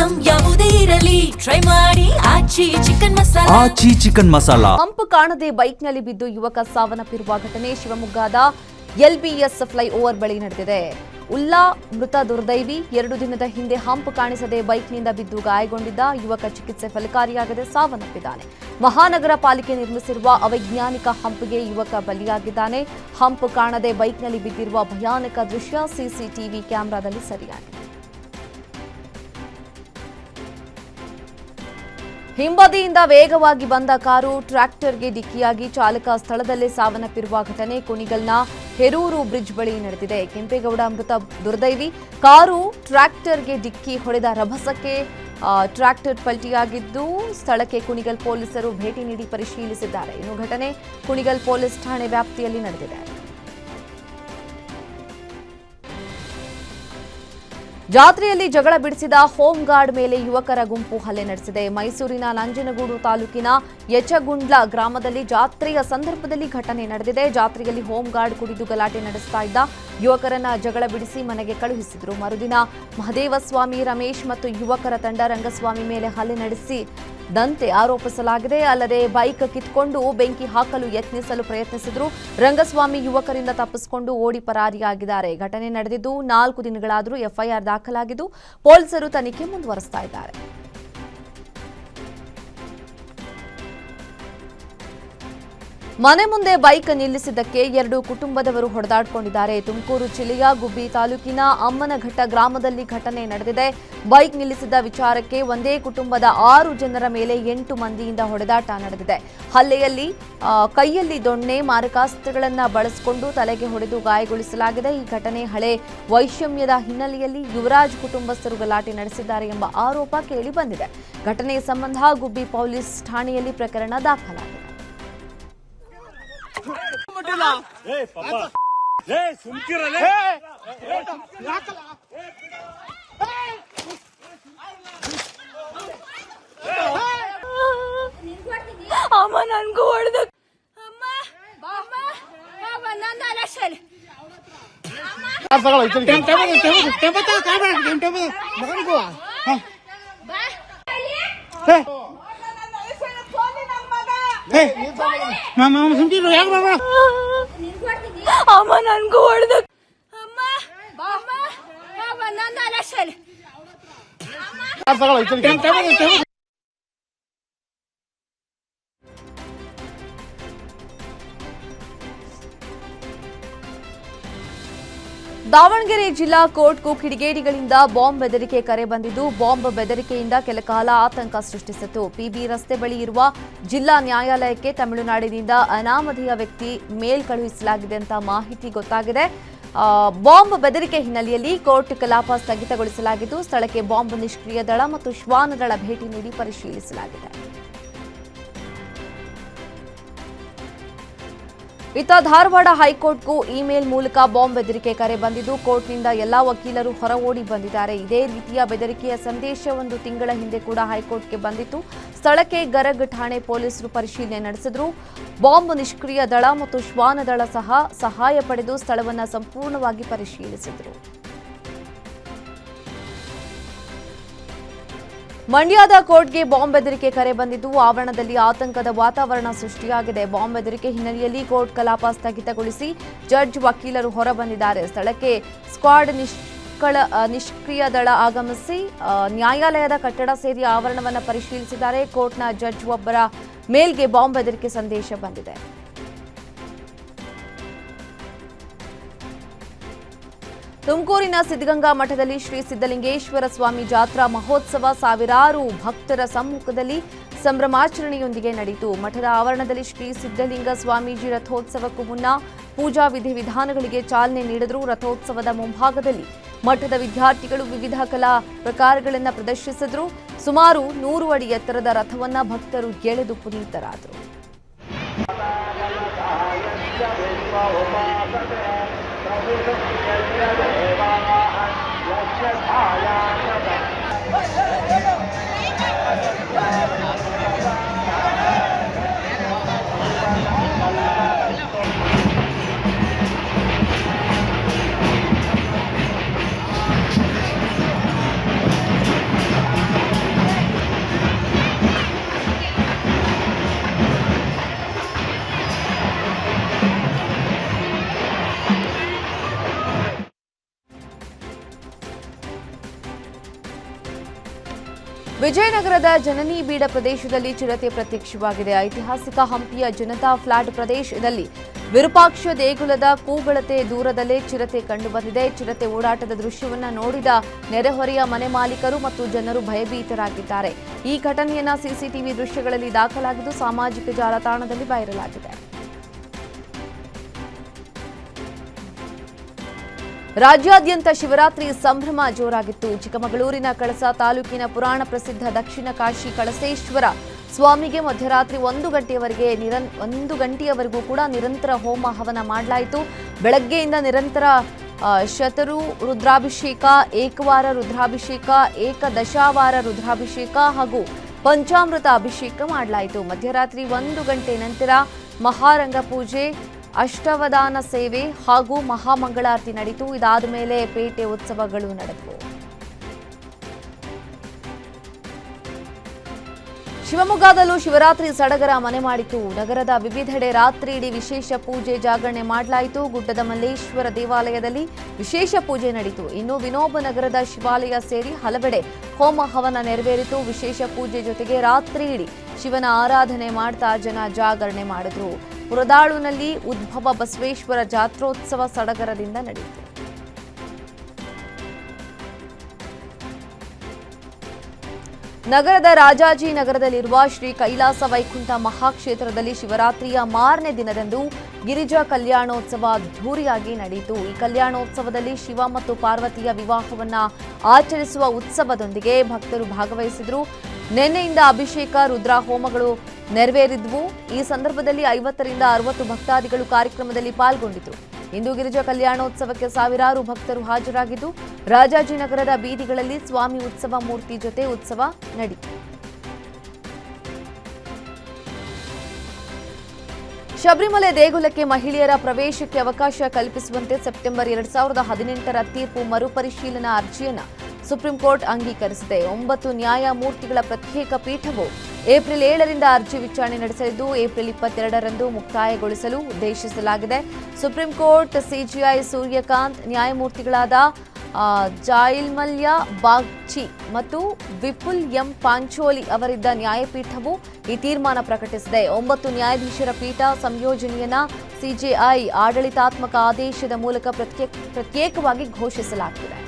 Item ಯಾವುದೇ ಇರಲಿ try ಮಾಡಿ ಆಚಿ ಚಿಕನ್ ಮಸಾಲಾ. ಹಂಪು ಕಾಣದೆ ಬೈಕ್ನಲ್ಲಿ ಬಿದ್ದು ಯುವಕ ಸಾವನ್ನಪ್ಪಿರುವ ಘಟನೆ ಶಿವಮೊಗ್ಗದ ಎಲ್ಬಿಎಸ್ ಫ್ಲೈಓವರ್ ಬಳಿ ನಡೆದಿದೆ. ಉಲ್ಲಾ ಮೃತ ದುರ್ದೈವಿ. 2 ದಿನದ ಹಿಂದೆ ಹಂಪು ಕಾಣಿಸದೆ ಬೈಕ್ನಿಂದ ಬಿದ್ದು ಗಾಯಗೊಂಡಿದ್ದ ಯುವಕ ಚಿಕಿತ್ಸೆ ಫಲಕಾರಿಯಾಗದೆ ಸಾವನ್ನಪ್ಪಿದ್ದಾನೆ. ಮಹಾನಗರ ಪಾಲಿಕೆ ನಿರ್ಮಿಸಿರುವ ಅವೈಜ್ಞಾನಿಕ ಹಂಪಿಗೆ ಯುವಕ ಬಲಿಯಾಗಿದ್ದಾನೆ. ಹಂಪು ಕಾಣದೆ ಬೈಕ್ನಲ್ಲಿ ಬಿದ್ದಿರುವ ಭಯಾನಕ ದೃಶ್ಯ ಸಿಸಿಟಿವಿ ಕ್ಯಾಮೆರಾದಲ್ಲಿ ಸೆರೆಯಾಗಿದೆ. ಹಿಂಬದಿಯಿಂದ ವೇಗವಾಗಿ ಬಂದ ಕಾರು ಟ್ರ್ಯಾಕ್ಟರ್ಗೆ ಡಿಕ್ಕಿಯಾಗಿ ಚಾಲಕ ಸ್ಥಳದಲ್ಲೇ ಸಾವನ್ನಪ್ಪಿರುವ ಘಟನೆ ಕುಣಿಗಲ್ನ ಹೆರೂರು ಬ್ರಿಡ್ಜ್ ಬಳಿ ನಡೆದಿದೆ. ಕೆಂಪೇಗೌಡ ಮೃತ ದುರ್ದೈವಿ. ಕಾರು ಟ್ರ್ಯಾಕ್ಟರ್ಗೆ ಡಿಕ್ಕಿ ಹೊಡೆದ ರಭಸಕ್ಕೆ ಟ್ರ್ಯಾಕ್ಟರ್ ಪಲ್ಟಿಯಾಗಿದ್ದು ಸ್ಥಳಕ್ಕೆ ಕುಣಿಗಲ್ ಪೊಲೀಸರು ಭೇಟಿ ನೀಡಿ ಪರಿಶೀಲಿಸಿದ್ದಾರೆ. ಇನ್ನು ಘಟನೆ ಕುಣಿಗಲ್ ಪೊಲೀಸ್ ಠಾಣೆ ವ್ಯಾಪ್ತಿಯಲ್ಲಿ ನಡೆದಿದೆ. ಜಾತ್ರೆಯಲ್ಲಿ ಜಗಳ ಬಿಡಿಸಿದ ಹೋಮ್ ಗಾರ್ಡ್ ಮೇಲೆ ಯುವಕರ ಗುಂಪು ಹಲ್ಲೆ ನಡೆಸಿದೆ. ಮೈಸೂರಿನ ನಂಜನಗೂಡು ತಾಲೂಕಿನ ಯಚಗುಂಡ್ಲ ಗ್ರಾಮದಲ್ಲಿ ಜಾತ್ರೆಯ ಸಂದರ್ಭದಲ್ಲಿ ಘಟನೆ ನಡೆದಿದೆ. ಜಾತ್ರೆಯಲ್ಲಿ ಹೋಮ್ ಗಾರ್ಡ್ ಕುಡಿದು ಗಲಾಟೆ ನಡೆಸ್ತಾ ಇದ್ದ ಯುವಕರನ್ನ ಜಗಳ ಬಿಡಿಸಿ ಮನೆಗೆ ಕಳುಹಿಸಿದ್ರು. ಮರುದಿನ ಮಹದೇವಸ್ವಾಮಿ, ರಮೇಶ್ ಮತ್ತು ಯುವಕರ ತಂಡ ರಂಗಸ್ವಾಮಿ ಮೇಲೆ ಹಲ್ಲೆ ನಡೆಸಿದಂತೆ ಆರೋಪಿಸಲಾಗಿದೆ. ಅಲ್ಲದೆ ಬೈಕ್ ಕಿತ್ಕೊಂಡು ಬೆಂಕಿ ಹಾಕಲು ಯತ್ನಿಸಲು ಪ್ರಯತ್ನಿಸಿದ್ರು. ರಂಗಸ್ವಾಮಿ ಯುವಕರಿಂದ ತಪ್ಪಿಸಿಕೊಂಡು ಓಡಿ ಪರಾರಿಯಾಗಿದ್ದಾರೆ. ಘಟನೆ ನಡೆದಿದ್ದು 4 ದಿನಗಳಾದರೂ ಎಫ್ಐಆರ್ ದಾಖಲಾಗಿದ್ದು ಪೊಲೀಸರು ತನಿಖೆ ಮುಂದುವರಿಸ್ತಾ ಇದ್ದಾರೆ. ಮನೆ ಮುಂದೆ ಬೈಕ್ ನಿಲ್ಲಿಸಿದ್ದಕ್ಕೆ 2 ಕುಟುಂಬದವರು ಹೊಡೆದಾಡಿಕೊಂಡಿದ್ದಾರೆ. ತುಮಕೂರು ಜಿಲ್ಲೆಯ ಗುಬ್ಬಿ ತಾಲೂಕಿನ ಅಮ್ಮನಘಟ್ಟ ಗ್ರಾಮದಲ್ಲಿ ಘಟನೆ ನಡೆದಿದೆ. ಬೈಕ್ ನಿಲ್ಲಿಸಿದ್ದ ವಿಚಾರಕ್ಕೆ ಒಂದೇ ಕುಟುಂಬದ 6 ಜನರ ಮೇಲೆ 8 ಮಂದಿಯಿಂದ ಹೊಡೆದಾಟ ನಡೆದಿದೆ. ಹಲ್ಲೆಯಲ್ಲಿ ಕೈಯಲ್ಲಿ ದೊಣ್ಣೆ, ಮಾರಕಾಸ್ತ್ರಗಳನ್ನು ಬಳಸಿಕೊಂಡು ತಲೆಗೆ ಹೊಡೆದು ಗಾಯಗೊಳಿಸಲಾಗಿದೆ. ಈ ಘಟನೆ ಹಳೆ ವೈಷಮ್ಯದ ಹಿನ್ನೆಲೆಯಲ್ಲಿ ಯುವರಾಜ್ ಕುಟುಂಬಸ್ಥರು ಗಲಾಟೆ ನಡೆಸಿದ್ದಾರೆ ಎಂಬ ಆರೋಪ ಕೇಳಿ ಬಂದಿದೆ. ಘಟನೆ ಸಂಬಂಧ ಗುಬ್ಬಿ ಪೊಲೀಸ್ ಠಾಣೆಯಲ್ಲಿ ಪ್ರಕರಣ ದಾಖಲಾಗಿದೆ. ಅಮ್ಮ ನನ್ಗೂ ಹೊಡೆದ ಅಮ್ಮ ನನ್ಗೂ ಹೊಡೆದ ದಾವಣಗೆರೆ ಜಿಲ್ಲಾ ಕೋರ್ಟ್ಗೂ ಕಿಡಿಗೇಡಿಗಳಿಂದ ಬಾಂಬ್ ಬೆದರಿಕೆ ಕರೆ ಬಂದಿದ್ದು, ಬಾಂಬ್ ಬೆದರಿಕೆಯಿಂದ ಕೆಲಕಾಲ ಆತಂಕ ಸೃಷ್ಟಿಸಿತು. ಪಿಬಿ ರಸ್ತೆ ಬಳಿ ಇರುವ ಜಿಲ್ಲಾ ನ್ಯಾಯಾಲಯಕ್ಕೆ ತಮಿಳುನಾಡಿನಿಂದ ಅನಾಮಧೇಯ ವ್ಯಕ್ತಿ ಮೇಲ್ ಕಳುಹಿಸಲಾಗಿದೆ ಅಂತ ಮಾಹಿತಿ ಗೊತ್ತಾಗಿದೆ. ಬಾಂಬ್ ಬೆದರಿಕೆ ಹಿನ್ನೆಲೆಯಲ್ಲಿ ಕೋರ್ಟ್ ಕಲಾಪ ಸ್ಥಗಿತಗೊಳಿಸಲಾಗಿದ್ದು, ಸ್ಥಳಕ್ಕೆ ಬಾಂಬ್ ನಿಷ್ಕ್ರಿಯ ದಳ ಮತ್ತು ಶ್ವಾನ ದಳ ಭೇಟಿ ನೀಡಿ ಪರಿಶೀಲಿಸಲಾಗಿದೆ. ಇತ್ತ ಧಾರವಾಡ ಹೈಕೋರ್ಟ್ಗೂ ಇಮೇಲ್ ಮೂಲಕ ಬಾಂಬ್ ಬೆದರಿಕೆ ಕರೆ ಬಂದಿದ್ದು, ಕೋರ್ಟ್ನಿಂದ ಎಲ್ಲಾ ವಕೀಲರು ಹೊರ ಓಡಿ ಬಂದಿದ್ದಾರೆ. ಇದೇ ರೀತಿಯ ಬೆದರಿಕೆಯ ಸಂದೇಶ 1 ತಿಂಗಳ ಹಿಂದೆ ಕೂಡ ಹೈಕೋರ್ಟ್ಗೆ ಬಂದಿತ್ತು. ಸ್ಥಳಕ್ಕೆ ಗರಗ್ ಠಾಣೆ ಪೊಲೀಸರು ಪರಿಶೀಲನೆ ನಡೆಸಿದ್ರು. ಬಾಂಬ್ ನಿಷ್ಕ್ರಿಯ ದಳ ಮತ್ತು ಶ್ವಾನ ದಳ ಸಹ ಸಹಾಯ ಪಡೆದು ಸ್ಥಳವನ್ನು ಸಂಪೂರ್ಣವಾಗಿ ಪರಿಶೀಲಿಸಿದ್ರು. ಮಂಡ್ಯದ ಕೋರ್ಟ್ಗೆ ಬಾಂಬ್ ಬೆದರಿಕೆ ಕರೆ ಬಂದಿದ್ದು, ಆವರಣದಲ್ಲಿ ಆತಂಕದ ವಾತಾವರಣ ಸೃಷ್ಟಿಯಾಗಿದೆ. ಬಾಂಬ್ ಬೆದರಿಕೆ ಹಿನ್ನೆಲೆಯಲ್ಲಿ ಕೋರ್ಟ್ ಕಲಾಪ ಸ್ಥಗಿತಗೊಳಿಸಿ ಜಡ್ಜ್, ವಕೀಲರು ಹೊರ ಬಂದಿದ್ದಾರೆ. ಸ್ಥಳಕ್ಕೆ ಸ್ಕ್ವಾಡ್ ನಿಷ್ಕ್ರಿಯ ದಳ ಆಗಮಿಸಿ ನ್ಯಾಯಾಲಯದ ಕಟ್ಟಡ ಸೇರಿ ಆವರಣವನ್ನು ಪರಿಶೀಲಿಸಿದ್ದಾರೆ. ಕೋರ್ಟ್ನ ಜಡ್ಜ್ ಒಬ್ಬರ ಮೇಲ್ಗೆ ಬಾಂಬ್ ಬೆದರಿಕೆ ಸಂದೇಶ ಬಂದಿದೆ. ತುಮಕೂರಿನ ಸಿದ್ಧಗಂಗಾ ಮಠದಲ್ಲಿ ಶ್ರೀ ಸಿದ್ಧಲಿಂಗೇಶ್ವರ ಸ್ವಾಮಿ ಜಾತ್ರಾ ಮಹೋತ್ಸವ ಸಾವಿರಾರು ಭಕ್ತರ ಸಮ್ಮುಖದಲ್ಲಿ ಸಂಭ್ರಮಾಚರಣೆಯೊಂದಿಗೆ ನಡೆಯಿತು. ಮಠದ ಆವರಣದಲ್ಲಿ ಶ್ರೀ ಸಿದ್ಧಲಿಂಗ ಸ್ವಾಮೀಜಿ ರಥೋತ್ಸವಕ್ಕೂ ಮುನ್ನ ಪೂಜಾ ವಿಧಿವಿಧಾನಗಳಿಗೆ ಚಾಲನೆ ನೀಡಿದರು. ರಥೋತ್ಸವದ ಮುಂಭಾಗದಲ್ಲಿ ಮಠದ ವಿದ್ಯಾರ್ಥಿಗಳು ವಿವಿಧ ಕಲಾ ಪ್ರಕಾರಗಳನ್ನು ಪ್ರದರ್ಶಿಸಿದರು. ಸುಮಾರು 100 ಅಡಿ ಎತ್ತರದ ರಥವನ್ನು ಭಕ್ತರು ಎಳೆದು ಪುನೀತರಾದರು. ವಿಜಯನಗರದ ಜನನಿ ಬೀಡ ಪ್ರದೇಶದಲ್ಲಿ ಚಿರತೆ ಪ್ರತ್ಯಕ್ಷವಾಗಿದೆ. ಐತಿಹಾಸಿಕ ಹಂಪಿಯ ಜನತಾ ಫ್ಲಾಟ್ ಪ್ರದೇಶದಲ್ಲಿ ವಿರೂಪಾಕ್ಷ ದೇಗುಲದ ಕೂಗಳತೆ ದೂರದಲ್ಲೇ ಚಿರತೆ ಕಂಡುಬಂದಿದೆ. ಚಿರತೆ ಓಡಾಟದ ದೃಶ್ಯವನ್ನು ನೋಡಿದ ನೆರೆಹೊರೆಯ ಮನೆ ಮಾಲೀಕರು ಮತ್ತು ಜನರು ಭಯಭೀತರಾಗಿದ್ದಾರೆ. ಈ ಘಟನೆಯನ್ನ ಸಿಸಿಟಿವಿ ದೃಶ್ಯಗಳಲ್ಲಿ ದಾಖಲಾಗಿದ್ದು ಸಾಮಾಜಿಕ ಜಾಲತಾಣದಲ್ಲಿ ವೈರಲ್ ಆಗಿದೆ. ರಾಜ್ಯಾದ್ಯಂತ ಶಿವರಾತ್ರಿ ಸಂಭ್ರಮ ಜೋರಾಗಿತ್ತು. ಚಿಕ್ಕಮಗಳೂರಿನ ಕಳಸ ತಾಲೂಕಿನ ಪುರಾಣ ಪ್ರಸಿದ್ಧ ದಕ್ಷಿಣ ಕಾಶಿ ಕಳಸೇಶ್ವರ ಸ್ವಾಮಿಗೆ ಮಧ್ಯರಾತ್ರಿ 1 ಗಂಟೆಯವರೆಗೂ ಕೂಡ ನಿರಂತರ ಹೋಮ ಹವನ ಮಾಡಲಾಯಿತು. ಬೆಳಗ್ಗೆಯಿಂದ ನಿರಂತರ ಶತರು ರುದ್ರಾಭಿಷೇಕ, ಏಕವಾರ ರುದ್ರಾಭಿಷೇಕ, ಏಕದಶಾವಾರ ರುದ್ರಾಭಿಷೇಕ ಹಾಗೂ ಪಂಚಾಮೃತ ಅಭಿಷೇಕ ಮಾಡಲಾಯಿತು. ಮಧ್ಯರಾತ್ರಿ 1 ಗಂಟೆ ನಂತರ ಮಹಾರಂಗ ಪೂಜೆ, ಅಷ್ಟವಧಾನ ಸೇವೆ ಹಾಗೂ ಮಹಾಮಂಗಳಾರತಿ ನಡೆಯಿತು. ಇದಾದ ಮೇಲೆ ಪೇಟೆ ಉತ್ಸವಗಳು ನಡೆದವು. ಶಿವಮೊಗ್ಗದಲ್ಲೂ ಶಿವರಾತ್ರಿ ಸಡಗರ ಮನೆ ಮಾಡಿತು. ನಗರದ ವಿವಿಧೆಡೆ ರಾತ್ರಿ ಇಡೀ ವಿಶೇಷ ಪೂಜೆ ಜಾಗರಣೆ ಮಾಡಲಾಯಿತು. ಗುಡ್ಡದ ಮಲ್ಲೇಶ್ವರ ದೇವಾಲಯದಲ್ಲಿ ವಿಶೇಷ ಪೂಜೆ ನಡೆಯಿತು. ಇನ್ನು ವಿನೋಬ ನಗರದ ಶಿವಾಲಯ ಸೇರಿ ಹಲವೆಡೆ ಹೋಮ ಹವನ ನೆರವೇರಿತು. ವಿಶೇಷ ಪೂಜೆ ಜೊತೆಗೆ ರಾತ್ರಿ ಇಡೀ ಶಿವನ ಆರಾಧನೆ ಮಾಡ್ತಾ ಜನ ಜಾಗರಣೆ ಮಾಡಿದ್ರು. ಪುರದಾಳುನಲ್ಲಿ ಉದ್ಭವ ಬಸವೇಶ್ವರ ಜಾತ್ರೋತ್ಸವ ಸಡಗರದಿಂದ ನಡೆಯಿತು. ನಗರದ ರಾಜಾಜಿನಗರದಲ್ಲಿರುವ ಶ್ರೀ ಕೈಲಾಸ ವೈಕುಂಠ ಮಹಾಕ್ಷೇತ್ರದಲ್ಲಿ ಶಿವರಾತ್ರಿಯ ಮಾರನೇ ದಿನದಂದು ಗಿರಿಜಾ ಕಲ್ಯಾಣೋತ್ಸವ ಅದ್ಧೂರಿಯಾಗಿ ನಡೆಯಿತು. ಈ ಕಲ್ಯಾಣೋತ್ಸವದಲ್ಲಿ ಶಿವ ಮತ್ತು ಪಾರ್ವತಿಯ ವಿವಾಹವನ್ನ ಆಚರಿಸುವ ಉತ್ಸವದೊಂದಿಗೆ ಭಕ್ತರು ಭಾಗವಹಿಸಿದರು. ನಿನ್ನೆಯಿಂದ ಅಭಿಷೇಕ, ರುದ್ರ ಹೋಮಗಳು ನೆರವೇರಿದ್ವು. ಈ ಸಂದರ್ಭದಲ್ಲಿ 50 ರಿಂದ 60 ಭಕ್ತಾದಿಗಳು ಕಾರ್ಯಕ್ರಮದಲ್ಲಿ ಪಾಲ್ಗೊಂಡಿದ್ದರು. ಇಂದು ಗಿರಿಜಾ ಕಲ್ಯಾಣೋತ್ಸವಕ್ಕೆ ಸಾವಿರಾರು ಭಕ್ತರು ಹಾಜರಾಗಿದ್ದು ರಾಜಾಜಿನಗರದ ಬೀದಿಗಳಲ್ಲಿ ಸ್ವಾಮಿ ಉತ್ಸವ ಮೂರ್ತಿ ಜೊತೆ ಉತ್ಸವ ನಡೆಯಿತು. ಶಬರಿಮಲೆ ದೇಗುಲಕ್ಕೆ ಮಹಿಳೆಯರ ಪ್ರವೇಶಕ್ಕೆ ಅವಕಾಶ ಕಲ್ಪಿಸುವಂತೆ ಸೆಪ್ಟೆಂಬರ್ 2018ರ ತೀರ್ಪು ಮರುಪರಿಶೀಲನಾ ಅರ್ಜಿಯನ್ನು ಸುಪ್ರೀಂ ಕೋರ್ಟ್ ಅಂಗೀಕರಿಸಿದೆ. 9 ನ್ಯಾಯಮೂರ್ತಿಗಳ ಪ್ರತ್ಯೇಕ ಪೀಠವು ಏಪ್ರಿಲ್ 7ರಿಂದ ಅರ್ಜಿ ವಿಚಾರಣೆ ನಡೆಸಲಿದ್ದು ಏಪ್ರಿಲ್ 22ರಂದು ಮುಕ್ತಾಯಗೊಳಿಸಲು ಉದ್ದೇಶಿಸಲಾಗಿದೆ. ಸುಪ್ರೀಂ ಕೋರ್ಟ್ ಸಿಜೆಐ ಸೂರ್ಯಕಾಂತ್, ನ್ಯಾಯಮೂರ್ತಿಗಳಾದ ಜಾಯಿಲ್ಮಲ್ಯ ಬಾಗ್ಚಿ ಮತ್ತು ವಿಪುಲ್ ಎಂ ಪಾಂಚೋಲಿ ಅವರಿದ್ದ ನ್ಯಾಯಪೀಠವು ಈ ತೀರ್ಮಾನ ಪ್ರಕಟಿಸಿದೆ. 9 ನ್ಯಾಯಾಧೀಶರ ಪೀಠ ಸಂಯೋಜನೆಯನ್ನ ಸಿಜೆಐ ಆಡಳಿತಾತ್ಮಕ ಆದೇಶದ ಮೂಲಕ ಪ್ರತ್ಯೇಕವಾಗಿ ಘೋಷಿಸಲಾಗಿದೆ.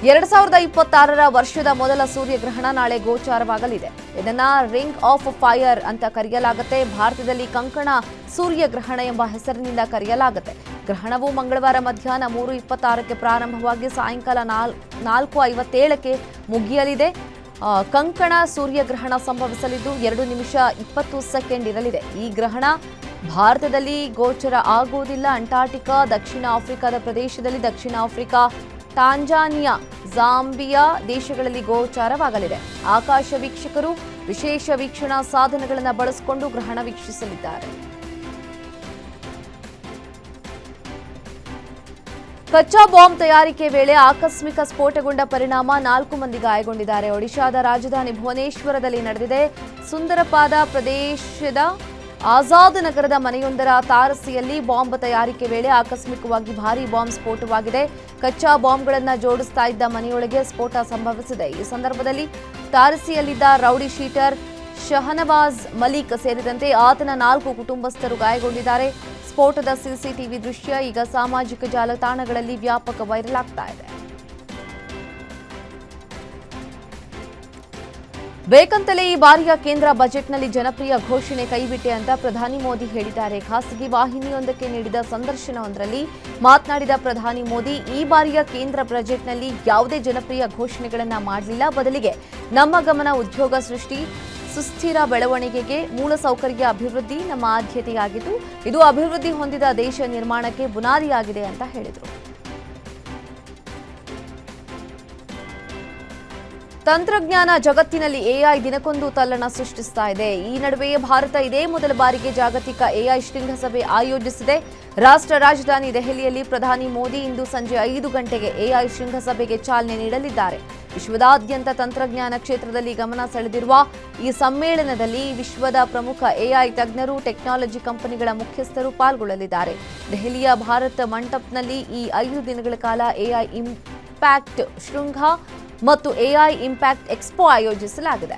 2026ರ ವರ್ಷದ ಮೊದಲ ಸೂರ್ಯಗ್ರಹಣ ನಾಳೆ ಗೋಚಾರವಾಗಲಿದೆ. ಇದನ್ನ ರಿಂಗ್ ಆಫ್ ಫೈರ್ ಅಂತ ಕರೆಯಲಾಗುತ್ತೆ. ಭಾರತದಲ್ಲಿ ಕಂಕಣ ಸೂರ್ಯಗ್ರಹಣ ಎಂಬ ಹೆಸರಿನಿಂದ ಕರೆಯಲಾಗುತ್ತೆ. ಗ್ರಹಣವು ಮಂಗಳವಾರ ಮಧ್ಯಾಹ್ನ 3:26ಕ್ಕೆ ಪ್ರಾರಂಭವಾಗಿ ಸಾಯಂಕಾಲ 4:57ಕ್ಕೆ ಮುಗಿಯಲಿದೆ. ಕಂಕಣ ಸೂರ್ಯಗ್ರಹಣ ಸಂಭವಿಸಲಿದ್ದು 2 ನಿಮಿಷ 20 ಸೆಕೆಂಡ್ ಇರಲಿದೆ. ಈ ಗ್ರಹಣ ಭಾರತದಲ್ಲಿ ಗೋಚರ ಆಗುವುದಿಲ್ಲ. ಅಂಟಾರ್ಟಿಕಾ, ದಕ್ಷಿಣ ಆಫ್ರಿಕಾದ ಪ್ರದೇಶದಲ್ಲಿ, ದಕ್ಷಿಣ ಆಫ್ರಿಕಾ, ಟಾಂಜಾನಿಯಾ, ಜಾಂಬಿಯಾ ದೇಶಗಳಲ್ಲಿ ಗೋಚಾರವಾಗಲಿದೆ. ಆಕಾಶ ವೀಕ್ಷಕರು ವಿಶೇಷ ವೀಕ್ಷಣಾ ಸಾಧನಗಳನ್ನು ಬಳಸಿಕೊಂಡು ಗ್ರಹಣ ವೀಕ್ಷಿಸಲಿದ್ದಾರೆ. ಕಚ್ಚಾ ಬಾಂಬ್ ತಯಾರಿಕೆ ವೇಳೆ ಆಕಸ್ಮಿಕ ಸ್ಫೋಟಗೊಂಡ ಪರಿಣಾಮ 4 ಮಂದಿ ಗಾಯಗೊಂಡಿದ್ದಾರೆ. ಒಡಿಶಾದ ರಾಜಧಾನಿ ಭುವನೇಶ್ವರದಲ್ಲಿ ನಡೆದಿದೆ. ಸುಂದರಪಾದ ಪ್ರದೇಶದ ಆಜಾದ್ ನಗರದ ಮನೆಯೊಂದರ ತಾರಸಿಯಲ್ಲಿ ಬಾಂಬ್ ತಯಾರಿಕೆ ವೇಳೆ ಆಕಸ್ಮಿಕವಾಗಿ ಭಾರೀ ಬಾಂಬ್ ಸ್ಫೋಟವಾಗಿದೆ. ಕಚ್ಚಾ ಬಾಂಬ್ಗಳನ್ನು ಜೋಡಿಸ್ತಾ ಇದ್ದ ಮನೆಯೊಳಗೆ ಸ್ಫೋಟ ಸಂಭವಿಸಿದೆ. ಈ ಸಂದರ್ಭದಲ್ಲಿ ತಾರಸಿಯಲ್ಲಿದ್ದ ರೌಡಿ ಶೀಟರ್ ಶಹನವಾಜ್ ಮಲಿಕ್ ಸೇರಿದಂತೆ ಆತನ 4 ಕುಟುಂಬಸ್ಥರು ಗಾಯಗೊಂಡಿದ್ದಾರೆ. ಸ್ಫೋಟದ ಸಿಸಿಟಿವಿ ದೃಶ್ಯ ಈಗ ಸಾಮಾಜಿಕ ಜಾಲತಾಣಗಳಲ್ಲಿ ವ್ಯಾಪಕ ವೈರಲ್ ಆಗ್ತಾ ಇದೆ. ಬೇಕಂತಲೇ ಈ ಬಾರಿಯ ಕೇಂದ್ರ ಬಜೆಟ್ನಲ್ಲಿ ಜನಪ್ರಿಯ ಘೋಷಣೆ ಕೈಬಿಟ್ಟೆ ಅಂತ ಪ್ರಧಾನಿ ಮೋದಿ ಹೇಳಿದ್ದಾರೆ. ಖಾಸಗಿ ವಾಹಿನಿಯೊಂದಕ್ಕೆ ನೀಡಿದ ಸಂದರ್ಶನವೊಂದರಲ್ಲಿ ಮಾತನಾಡಿದ ಪ್ರಧಾನಿ ಮೋದಿ, ಈ ಬಾರಿಯ ಕೇಂದ್ರ ಬಜೆಟ್ನಲ್ಲಿ ಯಾವುದೇ ಜನಪ್ರಿಯ ಘೋಷಣೆಗಳನ್ನು ಮಾಡಲಿಲ್ಲ. ಬದಲಿಗೆ ನಮ್ಮ ಗಮನ ಉದ್ಯೋಗ ಸೃಷ್ಟಿ, ಸುಸ್ಥಿರ ಬೆಳವಣಿಗೆಗೆ, ಮೂಲಸೌಕರ್ಯ ಅಭಿವೃದ್ಧಿ ನಮ್ಮ ಆದ್ಯತೆಯಾಗಿದ್ದು ಇದು ಅಭಿವೃದ್ಧಿ ಹೊಂದಿದ ದೇಶ ನಿರ್ಮಾಣಕ್ಕೆ ಬುನಾದಿಯಾಗಿದೆ ಅಂತ ಹೇಳಿದರು. ತಂತ್ರಜ್ಞಾನ ಜಗತ್ತಿನಲ್ಲಿ ಎಐ ದಿನಕ್ಕೊಂದು ತಲ್ಲಣ ಸೃಷ್ಟಿಸ್ತಾ ಇದೆ. ಈ ನಡುವೆಯೇ ಭಾರತ ಇದೇ ಮೊದಲ ಬಾರಿಗೆ ಜಾಗತಿಕ ಎಐ ಶೃಂಗಸಭೆ ಆಯೋಜಿಸಿದೆ. ರಾಷ್ಟ್ರ ರಾಜಧಾನಿ ದೆಹಲಿಯಲ್ಲಿ ಪ್ರಧಾನಿ ಮೋದಿ ಇಂದು ಸಂಜೆ 5 ಗಂಟೆಗೆ ಎಐ ಶೃಂಗಸಭೆಗೆ ಚಾಲನೆ ನೀಡಲಿದ್ದಾರೆ. ವಿಶ್ವದಾದ್ಯಂತ ತಂತ್ರಜ್ಞಾನ ಕ್ಷೇತ್ರದಲ್ಲಿ ಗಮನ ಸೆಳೆದಿರುವ ಈ ಸಮ್ಮೇಳನದಲ್ಲಿ ವಿಶ್ವದ ಪ್ರಮುಖ ಎಐ ತಜ್ಞರು, ಟೆಕ್ನಾಲಜಿ ಕಂಪನಿಗಳ ಮುಖ್ಯಸ್ಥರು ಪಾಲ್ಗೊಳ್ಳಲಿದ್ದಾರೆ. ದೆಹಲಿಯ ಭಾರತ್ ಮಂಟಪ್ನಲ್ಲಿ ಈ 5 ದಿನಗಳ ಕಾಲ ಎಐ ಇಂಪ್ಯಾಕ್ಟ್ ಶೃಂಗ ಮತ್ತು ಎಐ ಇಂಪ್ಯಾಕ್ಟ್ ಎಕ್ಸ್ಪೋ ಆಯೋಜಿಸಲಾಗಿದೆ.